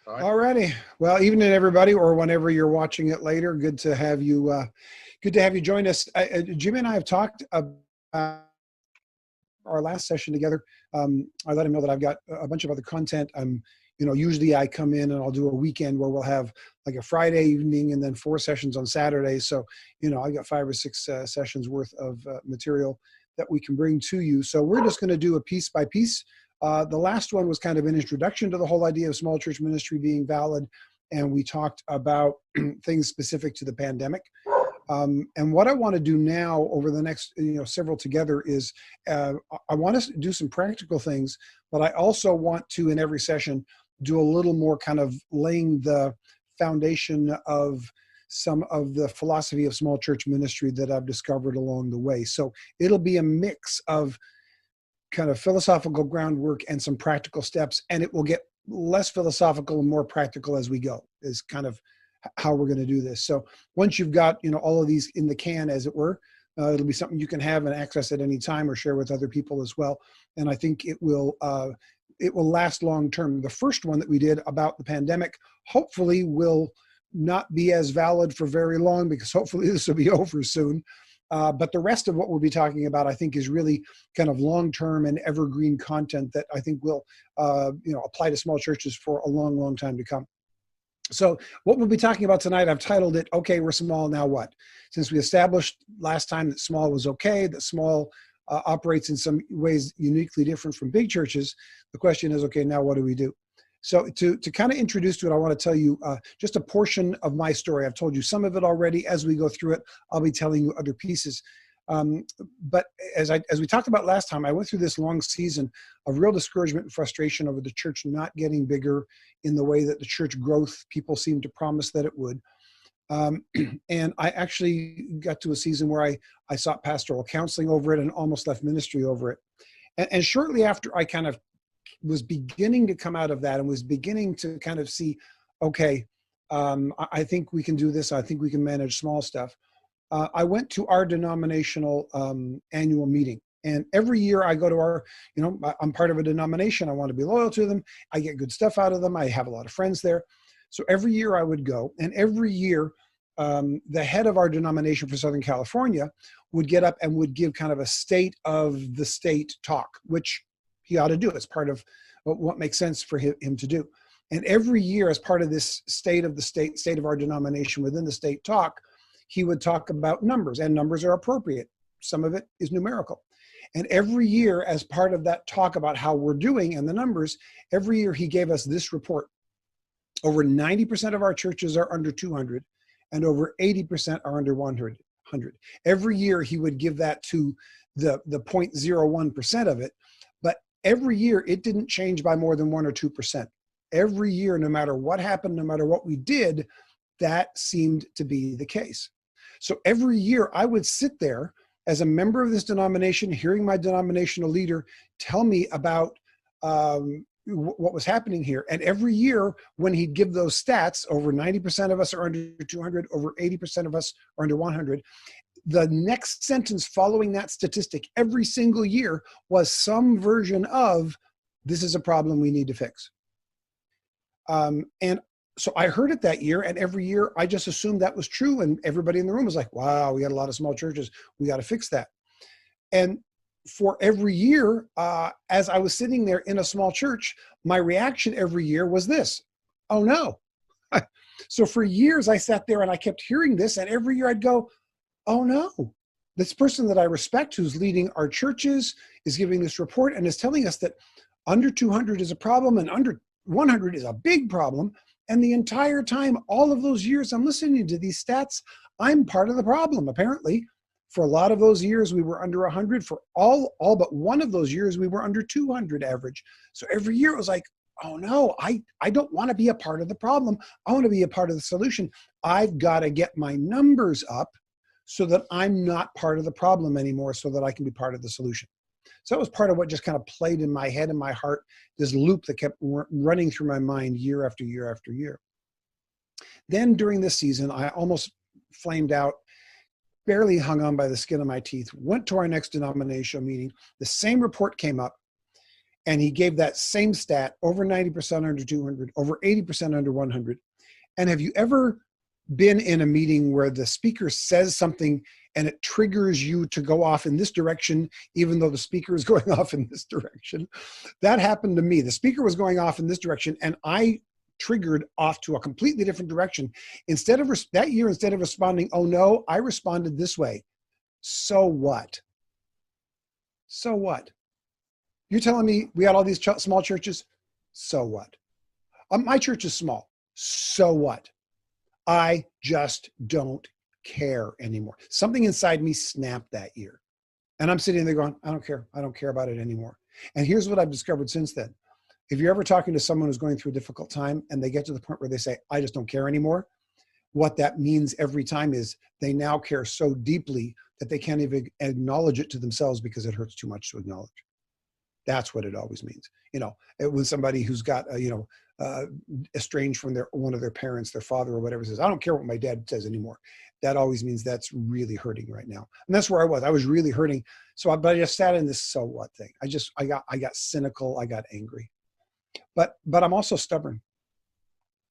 All right. All righty. Well, evening, everybody, or whenever you're watching it later. Good to have you. Good to have you join us. Jimmy and I have talked about our last session together. I let him know that I've got a bunch of other content. Usually I come in and I'll do a weekend where we'll have like a Friday evening and then 4 sessions on Saturday. So, I got 5 or 6 sessions worth of material that we can bring to you. So we're just going to do a piece by piece. The last one was kind of an introduction to the whole idea of small church ministry being valid. And we talked about things specific to the pandemic. And what I want to do now over the next, several together is I want us to do some practical things, but I also want to, in every session, do a little more kind of laying the foundation of some of the philosophy of small church ministry that I've discovered along the way. So it'll be a mix of kind of philosophical groundwork and some practical steps, and it will get less philosophical and more practical as we go, is kind of how we're going to do this. So once you've got, all of these in the can, as it were, it'll be something you can have and access at any time or share with other people as well. And I think it will last long term. The first one that we did about the pandemic hopefully will not be as valid for very long, because hopefully this will be over soon. But the rest of what we'll be talking about, I think, is really kind of long-term and evergreen content that I think will, apply to small churches for a long, long time to come. So what we'll be talking about tonight, I've titled it, "Okay, we're small, now what?" Since we established last time that small was okay, that small operates in some ways uniquely different from big churches, the question is, okay, now what do we do? So to kind of introduce to it, I want to tell you just a portion of my story. I've told you some of it already. As we go through it, I'll be telling you other pieces. But as we talked about last time, I went through this long season of real discouragement and frustration over the church not getting bigger in the way that the church growth people seemed to promise that it would. And I actually got to a season where I sought pastoral counseling over it and almost left ministry over it. And shortly after I kind of was beginning to come out of that and was beginning to kind of see, okay, I think we can do this. I think we can manage small stuff. I went to our denominational annual meeting. And every year I go to our, I'm part of a denomination. I want to be loyal to them. I get good stuff out of them. I have a lot of friends there. So every year I would go. And every year the head of our denomination for Southern California would get up and would give kind of a state of the state talk, which he ought to do. It's part of what makes sense for him to do. And every year, as part of this state of the state of our denomination within the state talk, he would talk about numbers, and numbers are appropriate. Some of it is numerical. And every year, as part of that talk about how we're doing and the numbers, every year he gave us this report. Over 90% of our churches are under 200, and over 80% are under 100. Every year he would give that to the 0.01% of it. Every year, it didn't change by more than 1 or 2%. Every year, no matter what happened, no matter what we did, that seemed to be the case. So every year, I would sit there as a member of this denomination, hearing my denominational leader tell me about what was happening here. And every year, when he'd give those stats, over 90% of us are under 200, over 80% of us are under 100, the next sentence following that statistic every single year was some version of, "This is a problem we need to fix." And so I heard it that year, and every year I just assumed that was true. And everybody in the room was like, "Wow, we got a lot of small churches. We got to fix that." And for every year, as I was sitting there in a small church, my reaction every year was this: "Oh no." So for years I sat there and I kept hearing this, and every year I'd go, "Oh no, this person that I respect who's leading our churches is giving this report and is telling us that under 200 is a problem and under 100 is a big problem." And the entire time, all of those years I'm listening to these stats, I'm part of the problem, apparently. For a lot of those years, we were under 100. For all but one of those years, we were under 200 average. So every year it was like, oh no, I don't want to be a part of the problem. I want to be a part of the solution. I've got to get my numbers up so that I'm not part of the problem anymore, so that I can be part of the solution. So that was part of what just kind of played in my head and my heart, this loop that kept running through my mind year after year after year. Then during this season, I almost flamed out, barely hung on by the skin of my teeth, went to our next denominational meeting. The same report came up. And he gave that same stat, over 90% under 200, over 80% under 100. And have you ever been in a meeting where the speaker says something and it triggers you to go off in this direction, even though the speaker is going off in this direction? That happened to me. The speaker was going off in this direction, and I triggered off to a completely different direction. Instead of that year, instead of responding, "Oh no," I responded this way: "So what? So what? You're telling me we had all these small churches? So what? My church is small. So what? I just don't care anymore." Something inside me snapped that year. And I'm sitting there going, I don't care. I don't care about it anymore. And here's what I've discovered since then. If you're ever talking to someone who's going through a difficult time and they get to the point where they say, "I just don't care anymore," what that means every time is they now care so deeply that they can't even acknowledge it to themselves because it hurts too much to acknowledge. That's what it always means. When somebody who's got, estranged from one of their parents, their father or whatever, says, "I don't care what my dad says anymore," that always means that's really hurting right now. And that's where I was. I was really hurting. But I just sat in this "so what" thing. I got cynical. I got angry. But I'm also stubborn.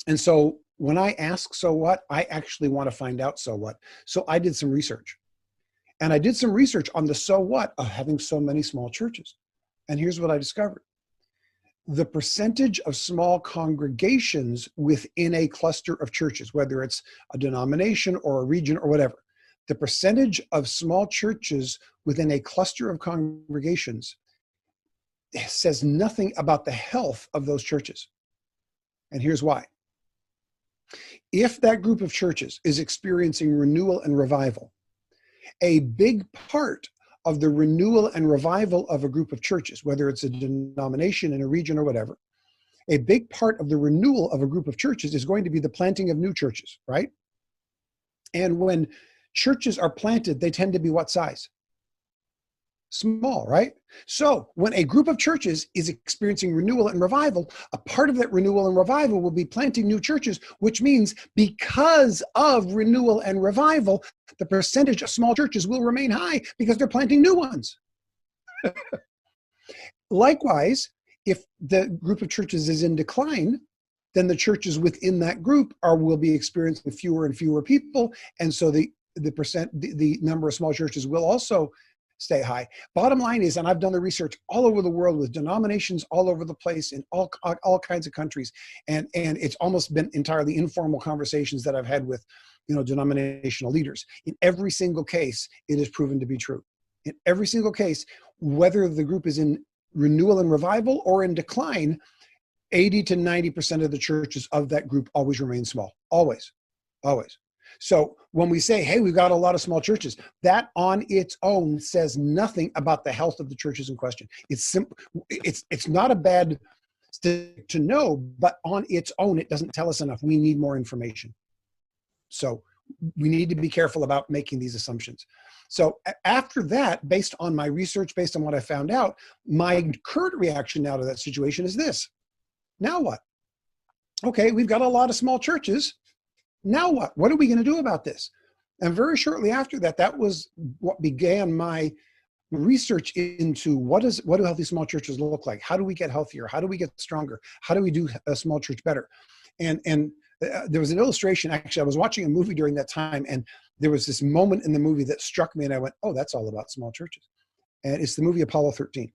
And so when I ask "so what," I actually want to find out "so what." So I did some research. And I did some research on the "so what" of having so many small churches. And here's what I discovered. The percentage of small congregations within a cluster of churches, whether it's a denomination or a region or whatever, the percentage of small churches within a cluster of congregations says nothing about the health of those churches. And here's why. If that group of churches is experiencing renewal and revival, a big part of the renewal and revival of a group of churches, whether it's a denomination in a region or whatever, a big part of the renewal of a group of churches is going to be the planting of new churches, right? And when churches are planted, they tend to be what size? Small, right? So when a group of churches is experiencing renewal and revival, a part of that renewal and revival will be planting new churches, which means because of renewal and revival, the percentage of small churches will remain high because they're planting new ones. Likewise, if the group of churches is in decline, then the churches within that group will be experiencing fewer and fewer people. And so the number of small churches will also stay high. Bottom line is, and I've done the research all over the world with denominations all over the place in all kinds of countries, and it's almost been entirely informal conversations that I've had with denominational leaders. In every single case, it is proven to be true. In every single case, whether the group is in renewal and revival or in decline, 80 to 90% of the churches of that group always remain small. Always. Always. So when we say, "Hey, we've got a lot of small churches," that on its own says nothing about the health of the churches in question. It's simple. It's not a bad statistic to know, but on its own, it doesn't tell us enough. We need more information. So we need to be careful about making these assumptions. So after that, based on my research, based on what I found out, my current reaction now to that situation is this. Now what? Okay, we've got a lot of small churches. Now what? What are we going to do about this? And very shortly after that, that was what began my research into what do healthy small churches look like? How do we get healthier? How do we get stronger? How do we do a small church better? And there was an illustration. Actually, I was watching a movie during that time, and there was this moment in the movie that struck me, and I went, "Oh, that's all about small churches." And it's the movie Apollo 13.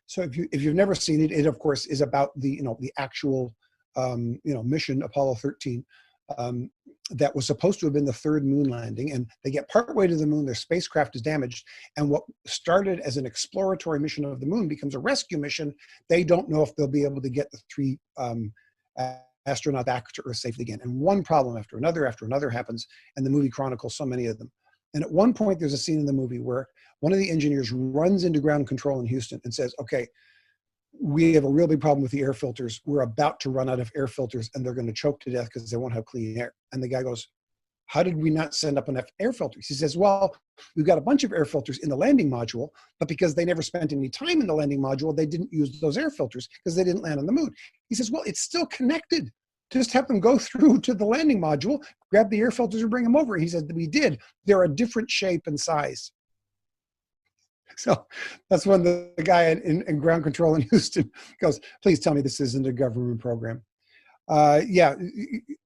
So if you've never seen it, it of course is about the actual mission Apollo 13. That was supposed to have been the third moon landing, and they get partway to the moon, their spacecraft is damaged, and what started as an exploratory mission of the moon becomes a rescue mission. They don't know if they'll be able to get the three astronauts back to Earth safely again. And one problem after another happens, and the movie chronicles so many of them. And at one point, there's a scene in the movie where one of the engineers runs into ground control in Houston and says, "Okay, we have a real big problem with the air filters. We're about to run out of air filters, and they're going to choke to death because they won't have clean air." And the guy goes, "How did we not send up enough air filters?" He says, "Well, we've got a bunch of air filters in the landing module, but because they never spent any time in the landing module, they didn't use those air filters because they didn't land on the moon." He says, "Well, it's still connected. Just have them go through to the landing module, grab the air filters and bring them over." He said, "We did. They're a different shape and size." So that's when the guy in ground control in Houston goes, please tell me this isn't a government program. Yeah,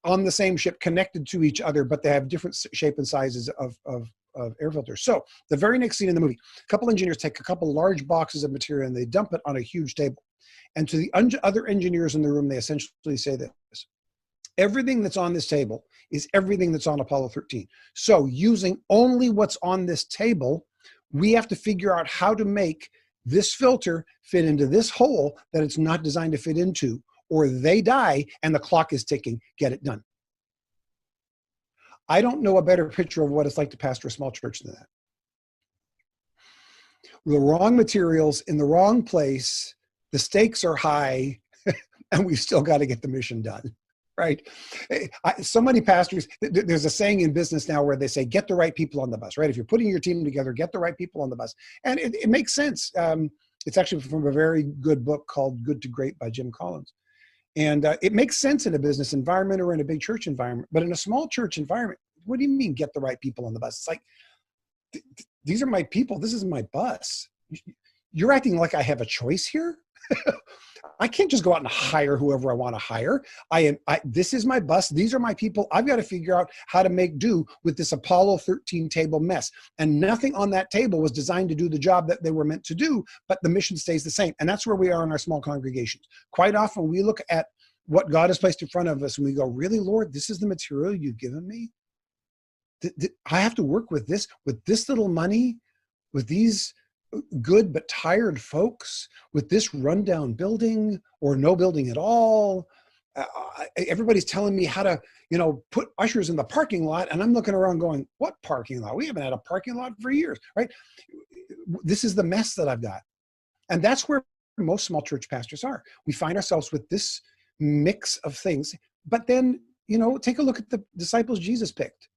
on the same ship, connected to each other, but they have different shape and sizes of air filters. So the very next scene in the movie, a couple engineers take a couple large boxes of material and they dump it on a huge table. And to the other engineers in the room, they essentially say this: everything that's on this table is everything that's on Apollo 13. So using only what's on this table, we have to figure out how to make this filter fit into this hole that it's not designed to fit into, or they die and the clock is ticking. Get it done. I don't know a better picture of what it's like to pastor a small church than that. The wrong materials in the wrong place, the stakes are high, and we've still got to get the mission done, right? So many pastors, there's a saying in business now where they say, get the right people on the bus, right? If you're putting your team together, get the right people on the bus. And it makes sense. It's actually from a very good book called Good to Great by Jim Collins. And it makes sense in a business environment or in a big church environment, but in a small church environment, what do you mean get the right people on the bus? It's like, these are my people. This is my bus. You're acting like I have a choice here. I can't just go out and hire whoever I want to hire. This is my bus. These are my people. I've got to figure out how to make do with this Apollo 13 table mess. And nothing on that table was designed to do the job that they were meant to do, but the mission stays the same. And that's where we are in our small congregations. Quite often we look at what God has placed in front of us and we go, really, Lord, this is the material you've given me? I have to work with this little money, with these good but tired folks, with this rundown building or no building at all. Everybody's telling me how to, put ushers in the parking lot, and I'm looking around going, what parking lot? We haven't had a parking lot for years, right? This is the mess that I've got. And that's where most small church pastors are. We find ourselves with this mix of things, but then, take a look at the disciples Jesus picked.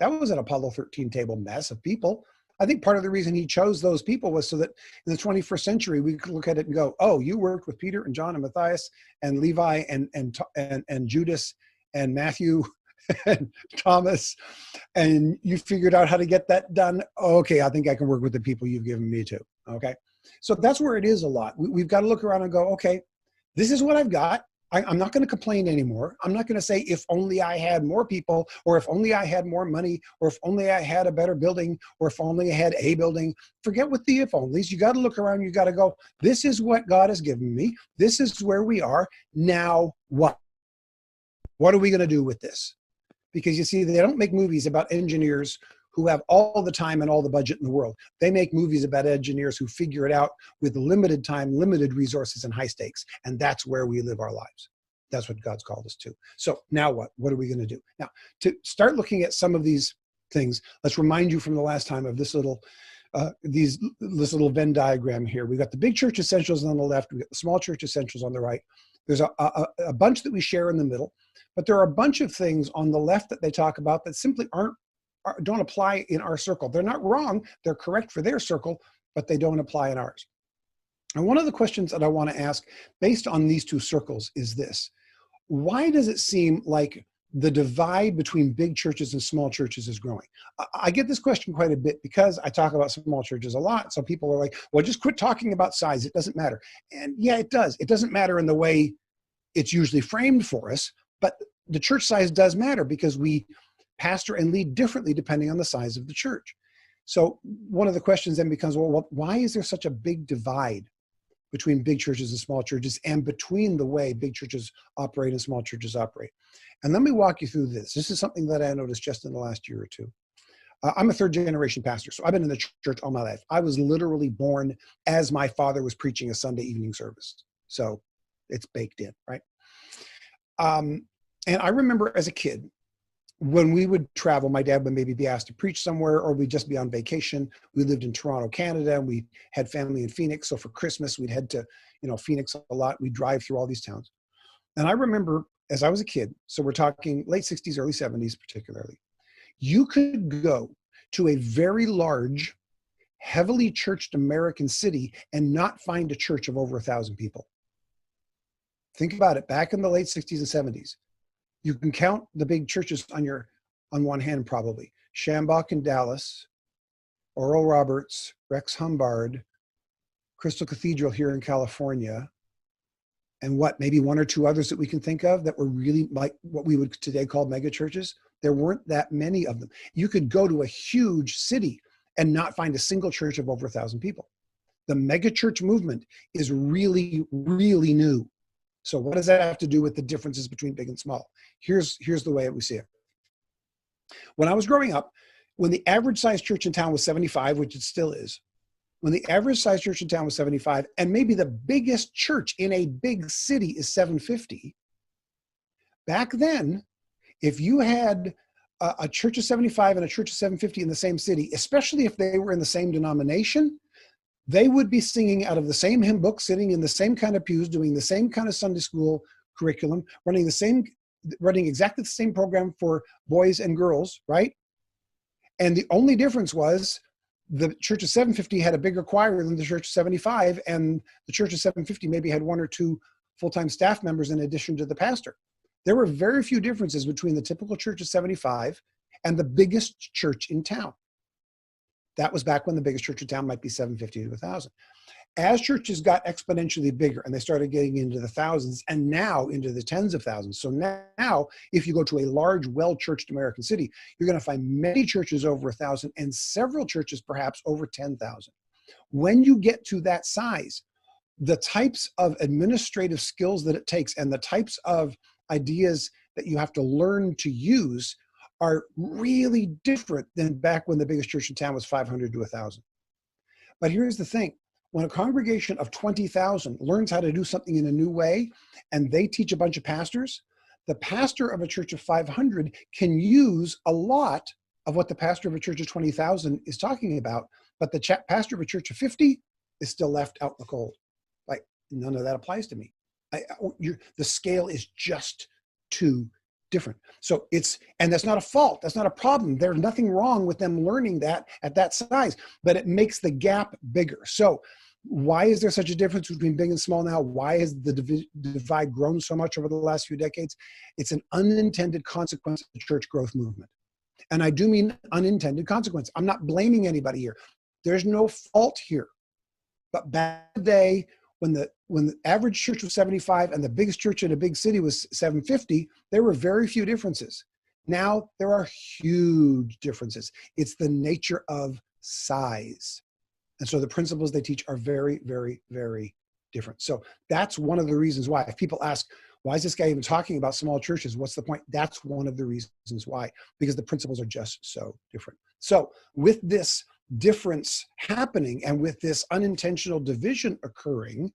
That was an Apollo 13 table mess of people. I think part of the reason he chose those people was so that in the 21st century, we could look at it and go, oh, you worked with Peter and John and Matthias and Levi and Judas and Matthew and Thomas, and you figured out how to get that done. Okay, I think I can work with the people you've given me too. Okay. So that's where it is a lot. We've got to look around and go, okay, this is what I've got. I'm not going to complain anymore. I'm not going to say, if only I had more people, or if only I had more money, or if only I had a better building, or if only I had a building. Forget what the if onlys. You got to look around. You got to go, this is what God has given me. This is where we are. Now what? What are we going to do with this? Because you see, they don't make movies about engineers who have all the time and all the budget in the world. They make movies about engineers who figure it out with limited time, limited resources, and high stakes. And that's where we live our lives. That's what God's called us to. So now what? What are we going to do? Now, to start looking at some of these things, let's remind you from the last time of this little Venn diagram here. We've got the big church essentials on the left. We've got the small church essentials on the right. There's a bunch that we share in the middle, but there are a bunch of things on the left that they talk about that simply don't apply in our circle. They're not wrong. They're correct for their circle, but they don't apply in ours. And one of the questions that I want to ask based on these two circles is this: why does it seem like the divide between big churches and small churches is growing? I get this question quite a bit because I talk about small churches a lot. So people are like, well, just quit talking about size. It doesn't matter. And yeah, it does. It doesn't matter in the way it's usually framed for us, but the church size does matter because we pastor and lead differently depending on the size of the church. So one of the questions then becomes, well, why is there such a big divide between big churches and small churches, and between the way big churches operate and small churches operate? And let me walk you through this. This is something that I noticed just in the last year or two. I'm a third generation pastor, so I've been in the church all my life. I was literally born as my father was preaching a Sunday evening service. So it's baked in, right? And I remember as a kid, when we would travel, my dad would maybe be asked to preach somewhere, or we'd just be on vacation. We lived in Toronto, Canada, and we had family in Phoenix. So for Christmas, we'd head to, Phoenix a lot. We'd drive through all these towns. And I remember as I was a kid, so we're talking late 60s, early 70s particularly, you could go to a very large, heavily churched American city and not find a church of over 1,000 people. Think about it. Back in the late 60s and 70s, you can count the big churches on one hand, probably. Shambach in Dallas, Oral Roberts, Rex Humbard, Crystal Cathedral here in California, and maybe one or two others that we can think of that were really like what we would today call mega churches. There weren't that many of them. You could go to a huge city and not find a single church of over 1,000 people. The mega church movement is really, really new. So what does that have to do with the differences between big and small? Here's the way we see it. When I was growing up, when the average size church in town was 75, which it still is, when the average size church in town was 75, and maybe the biggest church in a big city is 750, back then, if you had a church of 75 and a church of 750 in the same city, especially if they were in the same denomination, they would be singing out of the same hymn book, sitting in the same kind of pews, doing the same kind of Sunday school curriculum, running exactly the same program for boys and girls, right? And the only difference was the church of 750 had a bigger choir than the church of 75, and the church of 750 maybe had one or two full-time staff members in addition to the pastor. There were very few differences between the typical church of 75 and the biggest church in town. That was back when the biggest church in town might be 750 to 1,000. As churches got exponentially bigger and they started getting into the thousands and now into the tens of thousands. So now, if you go to a large, well-churched American city, you're going to find many churches over 1,000 and several churches perhaps over 10,000. When you get to that size, the types of administrative skills that it takes and the types of ideas that you have to learn to use are really different than back when the biggest church in town was 500 to 1,000. But here's the thing. When a congregation of 20,000 learns how to do something in a new way, and they teach a bunch of pastors, the pastor of a church of 500 can use a lot of what the pastor of a church of 20,000 is talking about, but the pastor of a church of 50 is still left out in the cold. Like, none of that applies to me. The scale is just too different. So and that's not a fault. That's not a problem. There's nothing wrong with them learning that at that size, but it makes the gap bigger. So why is there such a difference between big and small now? Why has the divide grown so much over the last few decades? It's an unintended consequence of the church growth movement. And I do mean unintended consequence. I'm not blaming anybody here. There's no fault here. But back in the day, when the average church was 75 and the biggest church in a big city was 750, there were very few differences. Now there are huge differences. It's the nature of size. And so the principles they teach are very, very, very different. So that's one of the reasons why. If people ask, why is this guy even talking about small churches? What's the point? That's one of the reasons why, because the principles are just so different. So with this difference happening and with this unintentional division occurring,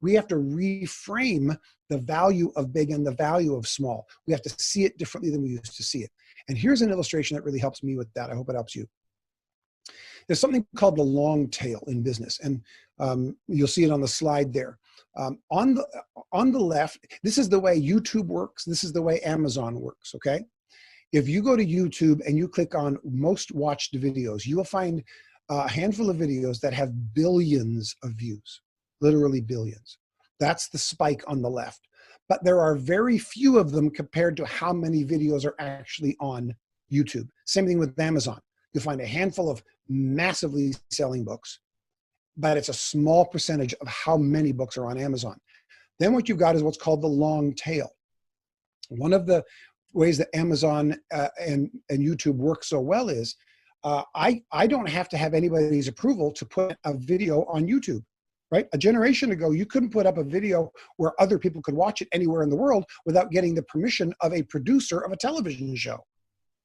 we have to reframe the value of big and the value of small. We have to see it differently than we used to see it. And here's an illustration that really helps me with that. I hope it helps you. There's something called the long tail in business, and you'll see it on the slide there. On the left, this is the way YouTube works. This is the way Amazon works, okay? If you go to YouTube and you click on most watched videos, you will find a handful of videos that have billions of views, literally billions. That's the spike on the left. But there are very few of them compared to how many videos are actually on YouTube. Same thing with Amazon. You'll find a handful of massively selling books, but it's a small percentage of how many books are on Amazon. Then what you've got is what's called the long tail. One of the ways that Amazon and YouTube work so well is I don't have to have anybody's approval to put a video on YouTube, right? A generation ago, you couldn't put up a video where other people could watch it anywhere in the world without getting the permission of a producer of a television show,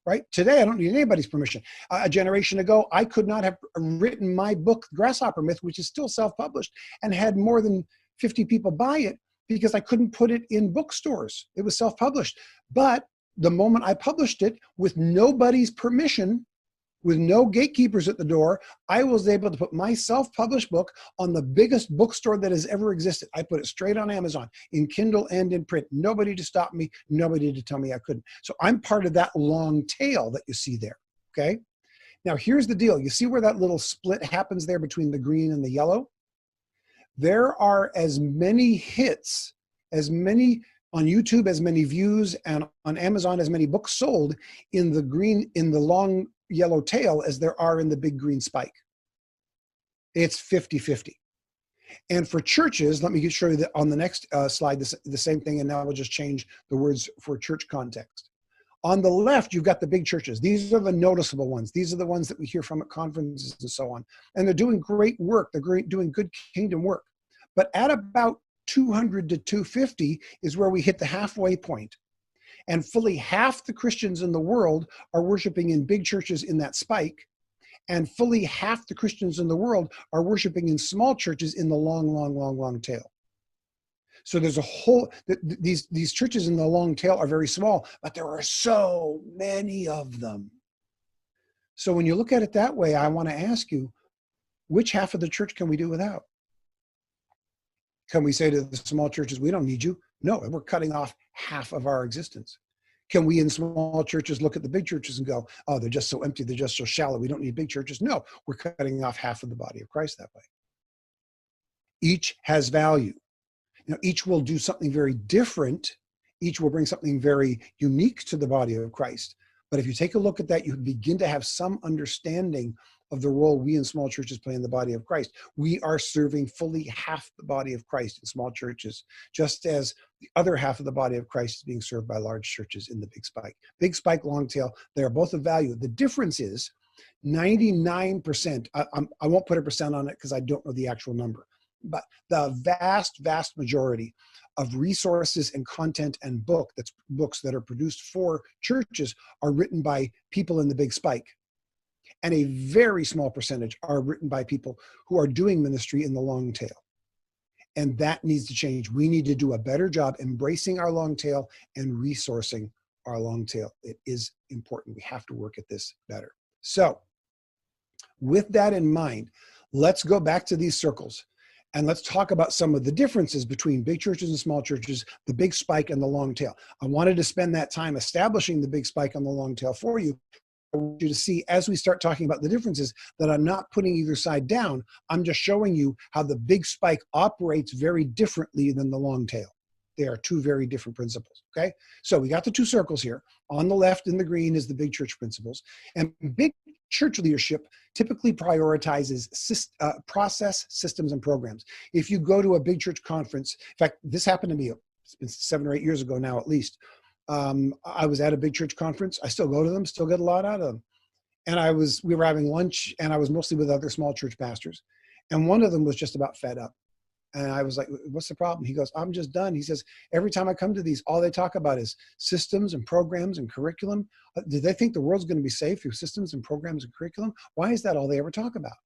right? Today, I don't need anybody's permission. A generation ago, I could not have written my book, Grasshopper Myth, which is still self-published, and had more than 50 people buy it because I couldn't put it in bookstores. It was self-published. But the moment I published it with nobody's permission, with no gatekeepers at the door, I was able to put my self-published book on the biggest bookstore that has ever existed. I put it straight on Amazon, in Kindle and in print. Nobody to stop me, nobody to tell me I couldn't. So I'm part of that long tail that you see there, okay? Now here's the deal. You see where that little split happens there between the green and the yellow? There are as many hits, as many on YouTube, as many views, and on Amazon, as many books sold in the long yellow tail as there are in the big green spike. It's 50-50. And for churches, let me show you that on the next slide, the same thing, and now we'll just change the words for church context. On the left, you've got the big churches. These are the noticeable ones. These are the ones that we hear from at conferences and so on. And they're doing great work. They're doing good kingdom work. But at about 200 to 250 is where we hit the halfway point. And fully half the Christians in the world are worshiping in big churches in that spike. And fully half the Christians in the world are worshiping in small churches in the long tail. So there's a whole, these churches in the long tail are very small, but there are so many of them. So when you look at it that way, I want to ask you, which half of the church can we do without? Can we say to the small churches, we don't need you? No, we're cutting off half of our existence. Can we in small churches look at the big churches and go, oh, they're just so empty, they're just so shallow, we don't need big churches? No, we're cutting off half of the body of Christ that way. Each has value. Now, each will do something very different. Each will bring something very unique to the body of Christ. But if you take a look at that, you begin to have some understanding of the role we in small churches play in the body of Christ. We are serving fully half the body of Christ in small churches, just as the other half of the body of Christ is being served by large churches in the big spike. Big spike, long tail, they are both of value. The difference is 99%, I won't put a percent on it because I don't know the actual number, but the vast majority of resources and content and books that are produced for churches are written by people in the big spike. And a very small percentage are written by people who are doing ministry in the long tail. And that needs to change. We need to do a better job embracing our long tail and resourcing our long tail. It is important. We have to work at this better. So with that in mind, let's go back to these circles and let's talk about some of the differences between big churches and small churches, the big spike and the long tail. I wanted to spend that time establishing the big spike and the long tail for you. I want you to see, as we start talking about the differences, that I'm not putting either side down. I'm just showing you how the big spike operates very differently than the long tail. They are two very different principles, okay? So we got the two circles here. On the left in the green is the big church principles. And big church leadership typically prioritizes process, systems, and programs. If you go to a big church conference, in fact, this happened to me, it's been 7 or 8 years ago now at least. I was at a big church conference. I still go to them, still get a lot out of them. And we were having lunch, and I was mostly with other small church pastors. And one of them was just about fed up. And I was like, what's the problem? He goes, I'm just done. He says, every time I come to these, all they talk about is systems and programs and curriculum. Do they think the world's going to be safe through systems and programs and curriculum? Why is that all they ever talk about?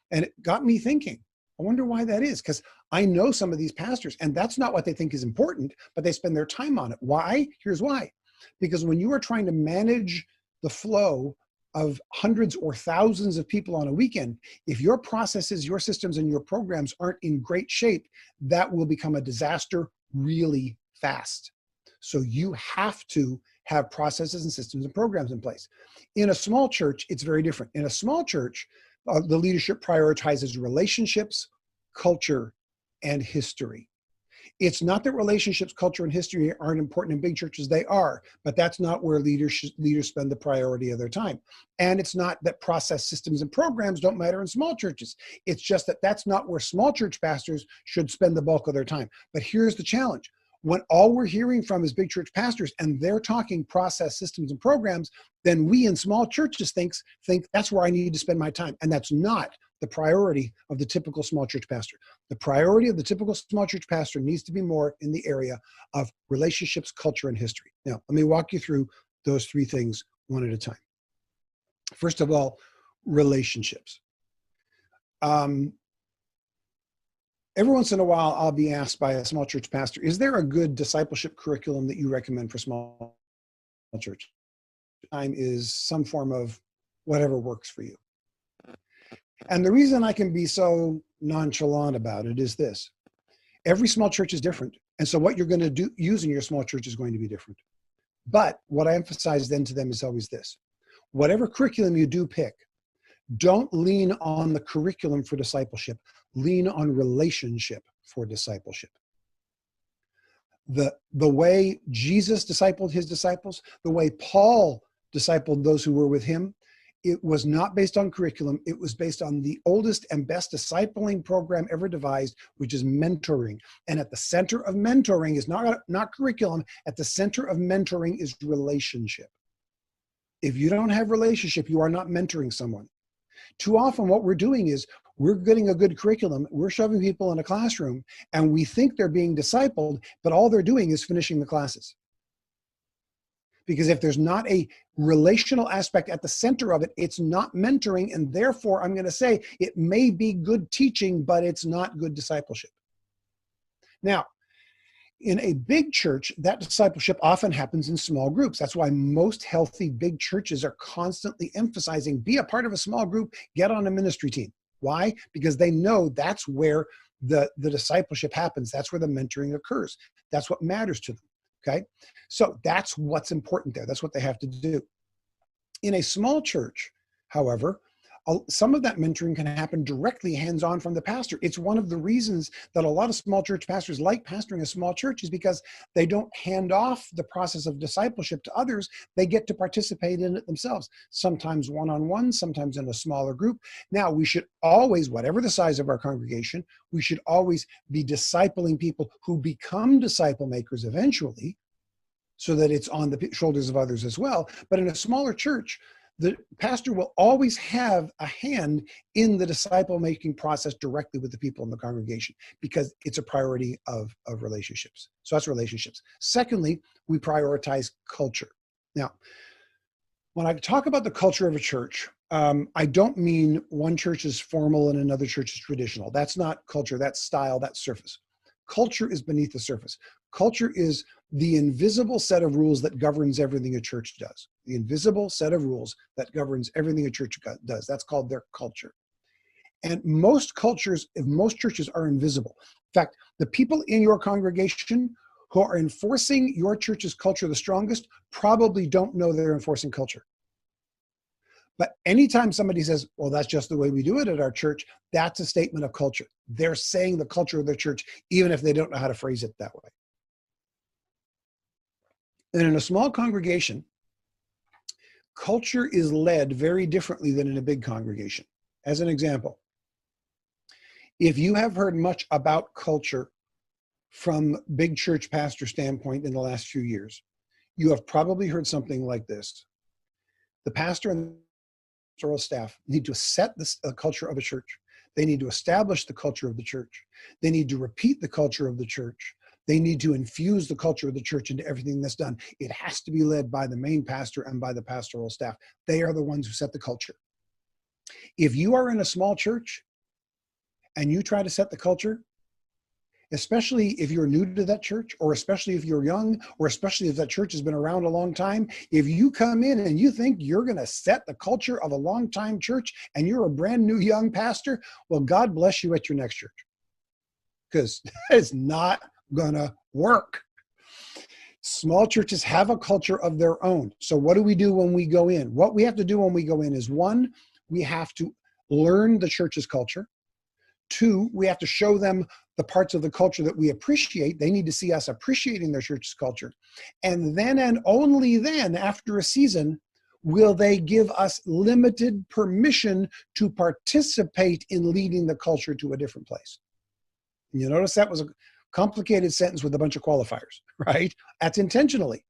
And it got me thinking, I wonder why that is, because I know some of these pastors, and that's not what they think is important, but they spend their time on it. Why? Here's why. Because when you are trying to manage the flow of hundreds or thousands of people on a weekend, if your processes, your systems, and your programs aren't in great shape, that will become a disaster really fast. So you have to have processes and systems and programs in place. In a small church, it's very different. In a small church, the leadership prioritizes relationships, culture, and history. It's not that relationships, culture, and history aren't important in big churches. They are, but that's not where leaders spend the priority of their time. And it's not that process, systems, and programs don't matter in small churches. It's just that that's not where small church pastors should spend the bulk of their time. But here's the challenge. When all we're hearing from is big church pastors and they're talking process, systems, and programs, then we in small churches think that's where I need to spend my time. And that's not the priority of the typical small church pastor. The priority of the typical small church pastor needs to be more in the area of relationships, culture, and history. Now, let me walk you through those three things one at a time. First of all, relationships. Every once in a while, I'll be asked by a small church pastor, is there a good discipleship curriculum that you recommend for small church? Time is some form of whatever works for you. And the reason I can be so nonchalant about it is this. Every small church is different. And so what you're going to use in your small church is going to be different. But what I emphasize then to them is always this. Whatever curriculum you do pick, don't lean on the curriculum for discipleship. Lean on relationship for discipleship. The way Jesus discipled his disciples, the way Paul discipled those who were with him, It was not based on curriculum. It was based on the oldest and best discipling program ever devised, which is mentoring. And at the center of mentoring is not curriculum. At the center of mentoring is relationship. If you don't have relationship, you are not mentoring someone. Too often what we're doing is we're getting a good curriculum, we're shoving people in a classroom, and we think they're being discipled, but all they're doing is finishing the classes. Because if there's not a relational aspect at the center of it, it's not mentoring, and therefore I'm going to say it may be good teaching, but it's not good discipleship. Now, in a big church, that discipleship often happens in small groups. That's why most healthy big churches are constantly emphasizing, be a part of a small group, get on a ministry team. Why? Because they know that's where the discipleship happens. That's where the mentoring occurs. That's what matters to them. Okay? So that's what's important there. That's what they have to do. In a small church, however, some of that mentoring can happen directly hands-on from the pastor. It's one of the reasons that a lot of small church pastors like pastoring a small church, is because they don't hand off the process of discipleship to others. They get to participate in it themselves, sometimes one-on-one, sometimes in a smaller group. Now, we should always, whatever the size of our congregation, we should always be discipling people who become disciple makers eventually, so that it's on the shoulders of others as well. But in a smaller church, the pastor will always have a hand in the disciple-making process directly with the people in the congregation, because it's a priority of relationships. So that's relationships. Secondly, we prioritize culture. Now, when I talk about the culture of a church, I don't mean one church is formal and another church is traditional. That's not culture, that's style, that's surface. Culture is beneath the surface. Culture is the invisible set of rules that governs everything a church does. The invisible set of rules that governs everything a church does. That's called their culture. And most cultures, if most churches are invisible. In fact, the people in your congregation who are enforcing your church's culture the strongest probably don't know they're enforcing culture. But anytime somebody says, well, that's just the way we do it at our church, that's a statement of culture. They're saying the culture of their church, even if they don't know how to phrase it that way. And in a small congregation, culture is led very differently than in a big congregation. As an example, if you have heard much about culture from big church pastor standpoint in the last few years, you have probably heard something like this. The pastor and the pastoral staff need to set the culture of a church. They need to establish the culture of the church. They need to repeat the culture of the church. They need to infuse the culture of the church into everything that's done. It has to be led by the main pastor and by the pastoral staff. They are the ones who set the culture. If you are in a small church and you try to set the culture, especially if you're new to that church, or especially if you're young, or especially if that church has been around a long time, if you come in and you think you're going to set the culture of a long-time church and you're a brand new young pastor, well, God bless you at your next church, because it's not going to work. Small churches have a culture of their own. So what do we do when we go in? What we have to do when we go in is, one, we have to learn the church's culture. Two, we have to show them the parts of the culture that we appreciate. They need to see us appreciating their church's culture. And then, and only then, after a season, will they give us limited permission to participate in leading the culture to a different place. And you notice that was a complicated sentence with a bunch of qualifiers, right? That's intentionally.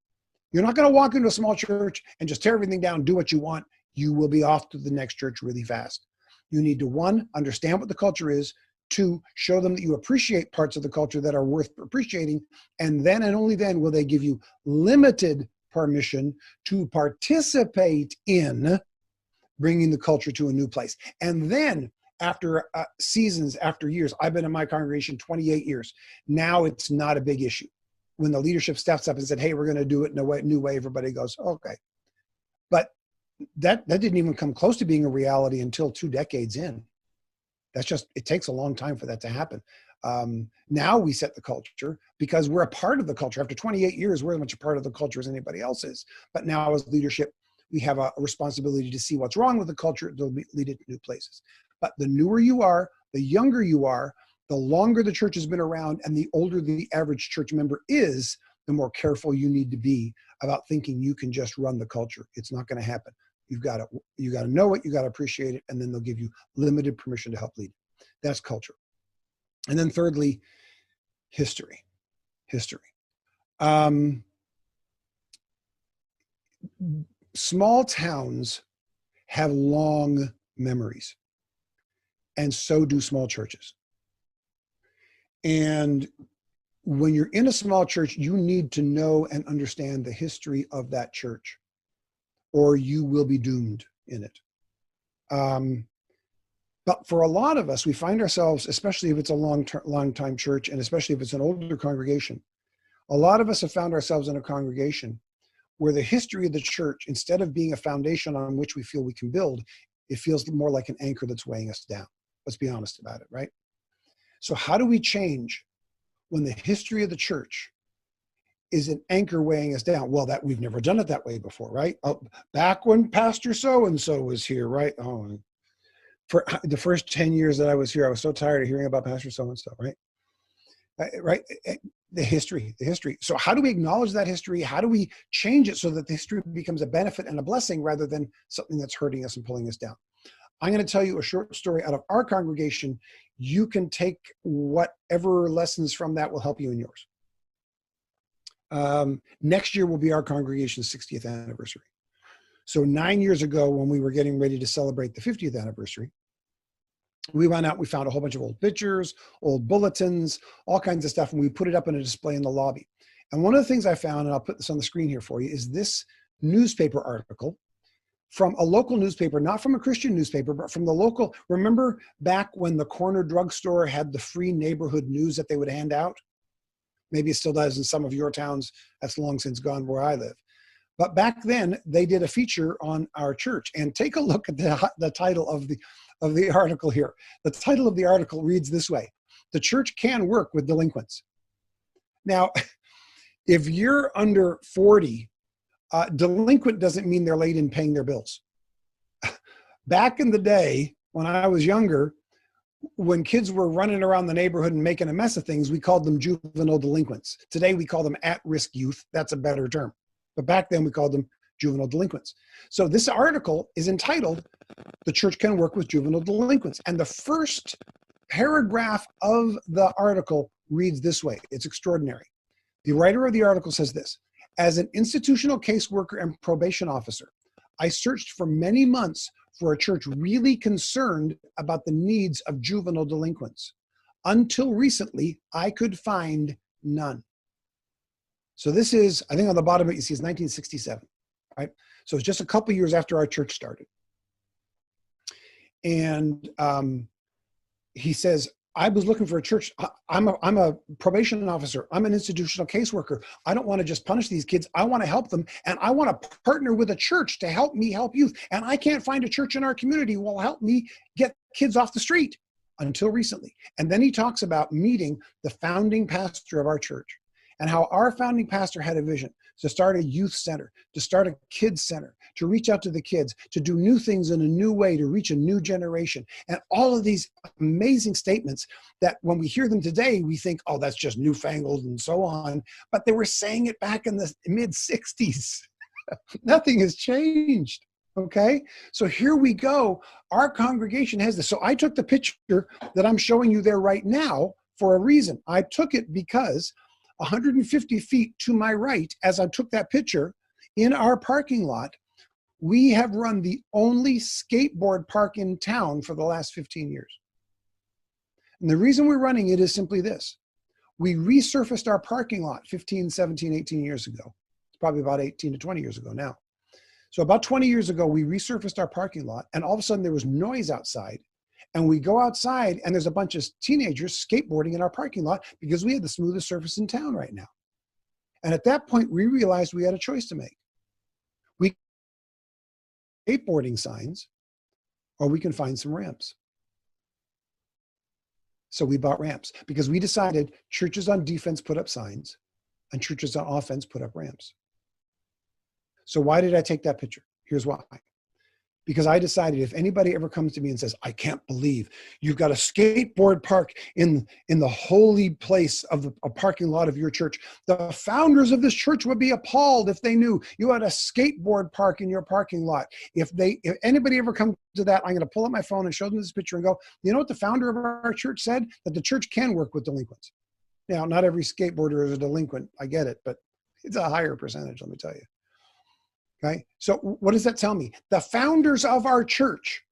You're not going to walk into a small church and just tear everything down, do what you want. You will be off to the next church really fast. You need to, one, understand what the culture is. Two, show them that you appreciate parts of the culture that are worth appreciating. And then, and only then, will they give you limited permission to participate in bringing the culture to a new place. And then, after seasons, after years, I've been in my congregation 28 years. Now it's not a big issue. When the leadership steps up and said, hey, we're going to do it in a new way, everybody goes, okay. But that didn't even come close to being a reality until 2 decades in. That's just, it takes a long time for that to happen. Now we set the culture because we're a part of the culture. After 28 years, we're as much a part of the culture as anybody else is. But now as leadership, we have a responsibility to see what's wrong with the culture to lead it to new places. But the newer you are, the younger you are, the longer the church has been around, and the older the average church member is, the more careful you need to be about thinking you can just run the culture. It's not going to happen. You got to know it, you got to appreciate it, and then they'll give you limited permission to help lead. That's culture. And then thirdly, history. Small towns have long memories, and so do small churches. And when you're in a small church, you need to know and understand the history of that church, or you will be doomed in it. But for a lot of us, we find ourselves, especially if it's a long time church, and especially if it's an older congregation, a lot of us have found ourselves in a congregation where the history of the church, instead of being a foundation on which we feel we can build, it feels more like an anchor that's weighing us down. Let's be honest about it, right? So how do we change when the history of the church is an anchor weighing us down? Well, that we've never done it that way before, right? Oh, back when Pastor so-and-so was here, right? Oh, for the first 10 years that I was here, I was so tired of hearing about Pastor so-and-so, right? Right? The history. So how do we acknowledge that history? How do we change it so that the history becomes a benefit and a blessing rather than something that's hurting us and pulling us down? I'm going to tell you a short story out of our congregation. You can take whatever lessons from that will help you in yours. Next year will be our congregation's 60th anniversary. So 9 years ago, when we were getting ready to celebrate the 50th anniversary, we went out, we found a whole bunch of old pictures, old bulletins, all kinds of stuff, and we put it up in a display in the lobby. And one of the things I found, and I'll put this on the screen here for you, is this newspaper article from a local newspaper, not from a Christian newspaper, but from the local. Remember back when the corner drugstore had the free neighborhood news that they would hand out? Maybe it still does in some of your towns. That's long since gone where I live. But back then, they did a feature on our church. And take a look at the title of the article here. The title of the article reads this way: "The church can work with delinquents." Now, if you're under 40, delinquent doesn't mean they're late in paying their bills. Back in the day, when I was younger, when kids were running around the neighborhood and making a mess of things, we called them juvenile delinquents. Today, we call them at-risk youth. That's a better term. But back then, we called them juvenile delinquents. So this article is entitled, "The Church Can Work with Juvenile Delinquents." And the first paragraph of the article reads this way. It's extraordinary. The writer of the article says this: "As an institutional caseworker and probation officer, I searched for many months for a church really concerned about the needs of juvenile delinquents. Until recently, I could find none." So this is, I think on the bottom of it, you see it's 1967, right? So it's just a couple years after our church started. And he says, "I was looking for a church. I'm a probation officer. I'm an institutional caseworker. I don't want to just punish these kids. I want to help them. And I want to partner with a church to help me help youth. And I can't find a church in our community who will help me get kids off the street until recently." And then he talks about meeting the founding pastor of our church and how our founding pastor had a vision to start a youth center, to start a kids center, to reach out to the kids, to do new things in a new way, to reach a new generation. And all of these amazing statements that when we hear them today, we think, oh, that's just newfangled and so on. But they were saying it back in the mid-60s. Nothing has changed. Okay, so here we go. Our congregation has this. So I took the picture that I'm showing you there right now for a reason. I took it because 150 feet to my right, as I took that picture, in our parking lot, we have run the only skateboard park in town for the last 15 years. And the reason we're running it is simply this. We resurfaced our parking lot 15, 17, 18 years ago. It's probably about 18 to 20 years ago now. So about 20 years ago, we resurfaced our parking lot, and all of a sudden there was noise outside. And we go outside and there's a bunch of teenagers skateboarding in our parking lot because we had the smoothest surface in town right now. And at that point, we realized we had a choice to make. We can skateboarding signs, or we can find some ramps. So we bought ramps because we decided churches on defense put up signs and churches on offense put up ramps. So why did I take that picture? Here's why. because I decided if anybody ever comes to me and says, I can't believe you've got a skateboard park in the holy place of a parking lot of your church, the founders of this church would be appalled if they knew you had a skateboard park in your parking lot. If anybody ever comes to that, I'm going to pull up my phone and show them this picture and go, you know what the founder of our church said? That the church can work with delinquents. Now, not every skateboarder is a delinquent. I get it, but it's a higher percentage, let me tell you. Okay, so what does that tell me? The founders of our church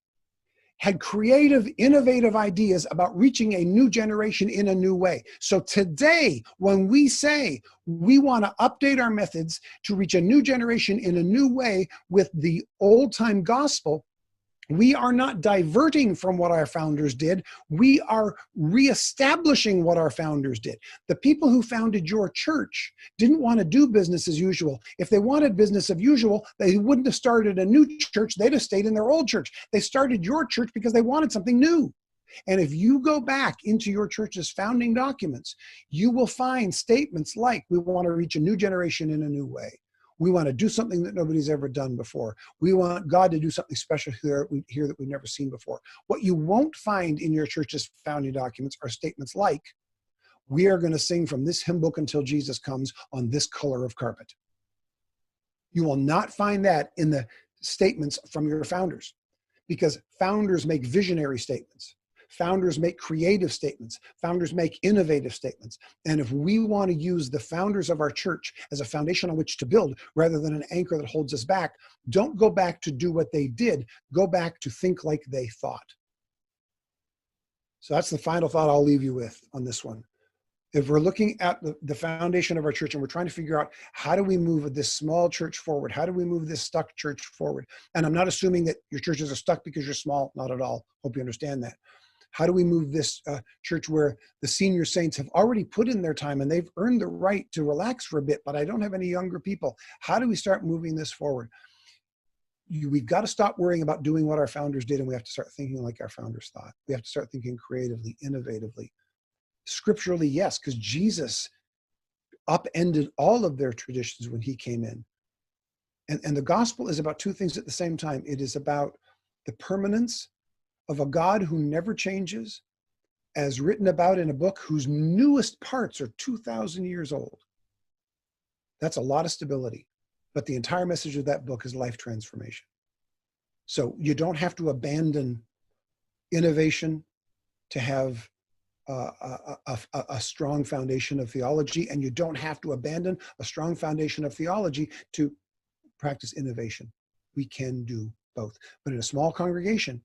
had creative, innovative ideas about reaching a new generation in a new way. So today, when we say we want to update our methods to reach a new generation in a new way with the old-time gospel, we are not diverting from what our founders did. We are reestablishing what our founders did. The people who founded your church didn't want to do business as usual. If they wanted business as usual, they wouldn't have started a new church. They'd have stayed in their old church. They started your church because they wanted something new. And if you go back into your church's founding documents, you will find statements like, we want to reach a new generation in a new way. We want to do something that nobody's ever done before. We want God to do something special here that we've never seen before. What you won't find in your church's founding documents are statements like, we are going to sing from this hymn book until Jesus comes on this color of carpet. You will not find that in the statements from your founders, because founders make visionary statements. Founders make creative statements. Founders make innovative statements. And if we want to use the founders of our church as a foundation on which to build, rather than an anchor that holds us back, don't go back to do what they did. Go back to think like they thought. So that's the final thought I'll leave you with on this one. If we're looking at the foundation of our church and we're trying to figure out how do we move this small church forward? How do we move this stuck church forward? And I'm not assuming that your churches are stuck because you're small. Not at all. Hope you understand that. How do we move this church where the senior saints have already put in their time and they've earned the right to relax for a bit, but I don't have any younger people? How do we start moving this forward? We've got to stop worrying about doing what our founders did, and we have to start thinking like our founders thought. We have to start thinking creatively, innovatively. Scripturally, yes, because Jesus upended all of their traditions when he came in. And the gospel is about two things at the same time. It is about the permanence of a God who never changes, as written about in a book whose newest parts are 2,000 years old. That's a lot of stability. But the entire message of that book is life transformation. So you don't have to abandon innovation to have a strong foundation of theology, and you don't have to abandon a strong foundation of theology to practice innovation. We can do both. But in a small congregation,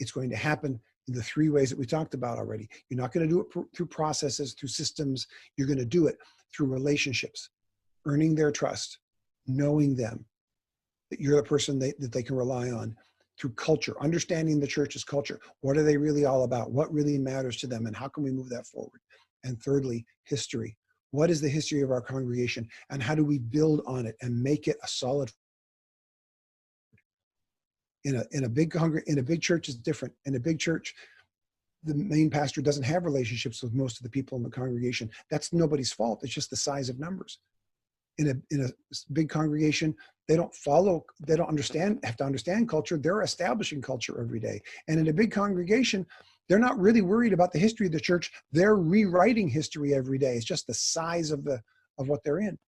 it's going to happen in the three ways that we talked about already. You're not going to do it through processes, through systems. You're going to do it through relationships, earning their trust, knowing them, that you're the person that they can rely on, through culture, understanding the church's culture. What are they really all about? What really matters to them? And how can we move that forward? And thirdly, history. What is the history of our congregation? And how do we build on it and make it a solid? In a big church, it's different. In a big church, the main pastor doesn't have relationships with most of the people in the congregation. That's nobody's fault. It's just the size of numbers. In a big congregation, they don't have to understand culture. They're establishing culture every day. And in a big congregation, they're not really worried about the history of the church. They're rewriting history every day. It's just the size of what they're in.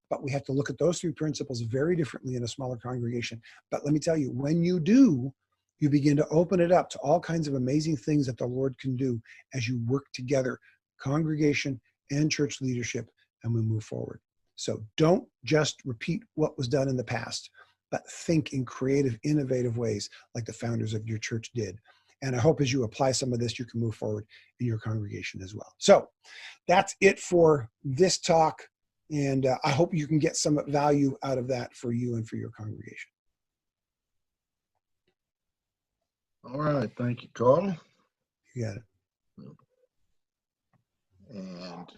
But we have to look at those three principles very differently in a smaller congregation. But let me tell you, when you do, you begin to open it up to all kinds of amazing things that the Lord can do as you work together, congregation and church leadership, and we move forward. So don't just repeat what was done in the past, but think in creative, innovative ways like the founders of your church did. And I hope as you apply some of this, you can move forward in your congregation as well. So that's it for this talk. And I hope you can get some value out of that for you and for your congregation. All right. Thank you, Karl. You got it. And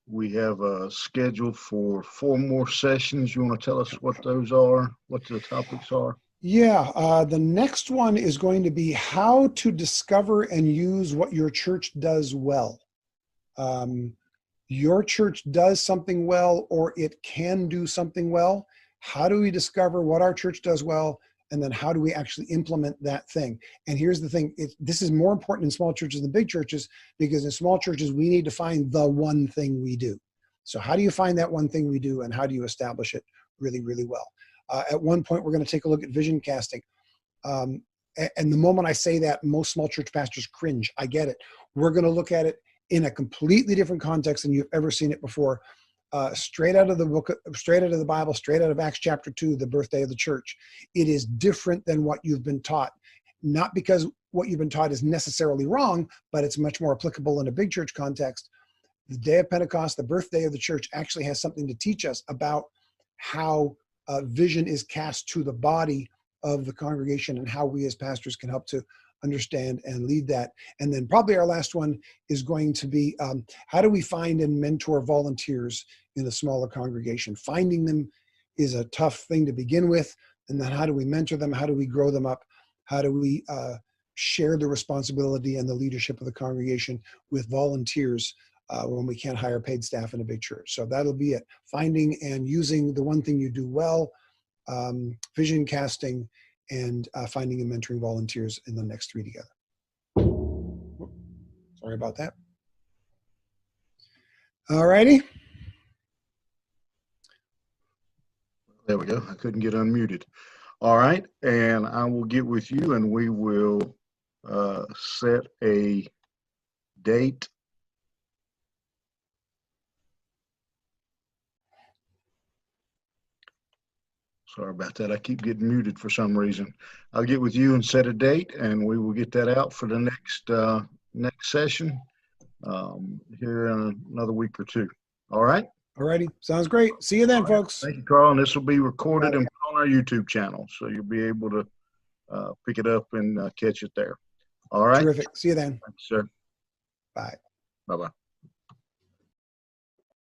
we have a schedule for 4 more sessions. You want to tell us what those are, what the topics are? Yeah, the next one is going to be how to discover and use what your church does well. Your church does something well, or it can do something well. How do we discover what our church does well? And then how do we actually implement that thing? And here's the thing, this is more important in small churches than big churches, because in small churches, we need to find the one thing we do. So how do you find that one thing we do, and how do you establish it really, really well? At one point, we're going to take a look at vision casting. And the moment I say that, most small church pastors cringe. I get it. We're going to look at it in a completely different context than you've ever seen it before. Straight out of the book, straight out of the Bible, straight out of Acts chapter 2, the birthday of the church. It is different than what you've been taught. Not because what you've been taught is necessarily wrong, but it's much more applicable in a big church context. The day of Pentecost, the birthday of the church, actually has something to teach us about how vision is cast to the body of the congregation, and how we as pastors can help to understand and lead that. And then probably our last one is going to be, how do we find and mentor volunteers in a smaller congregation? Finding them is a tough thing to begin with. And then how do we mentor them? How do we grow them up? How do we share the responsibility and the leadership of the congregation with volunteers when we can't hire paid staff in a big church? So that'll be it. Finding and using the one thing you do well, vision casting, and finding and mentoring volunteers in the next 3 together. Sorry about that. All righty. There we go. I couldn't get unmuted. All right. And I will get with you, and we will set a date. Sorry about that. I keep getting muted for some reason. I'll get with you and set a date, and we will get that out for the next session here in another week or two. All right? All righty. Sounds great. See you then, folks. Thank you, Karl. And this will be recorded and put on our YouTube channel, so you'll be able to pick it up and catch it there. All right? Terrific. See you then. Thanks, sir. Bye. Bye-bye.